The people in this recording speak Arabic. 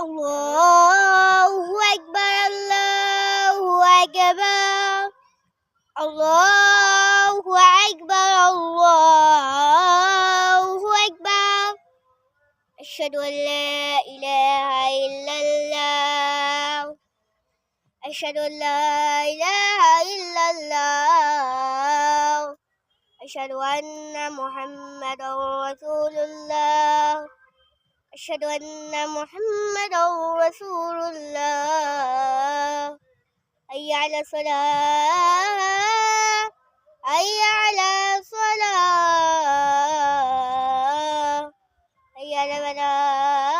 الله أكبر الله أكبر الله أكبر الله أكبر أشهد أن لا إله إلا الله أشهد أن لا إله إلا الله أشهد أن محمدا رسول الله أشهد أن محمدا رسول الله حي على الصلاة حي على الصلاة حي على الفلاح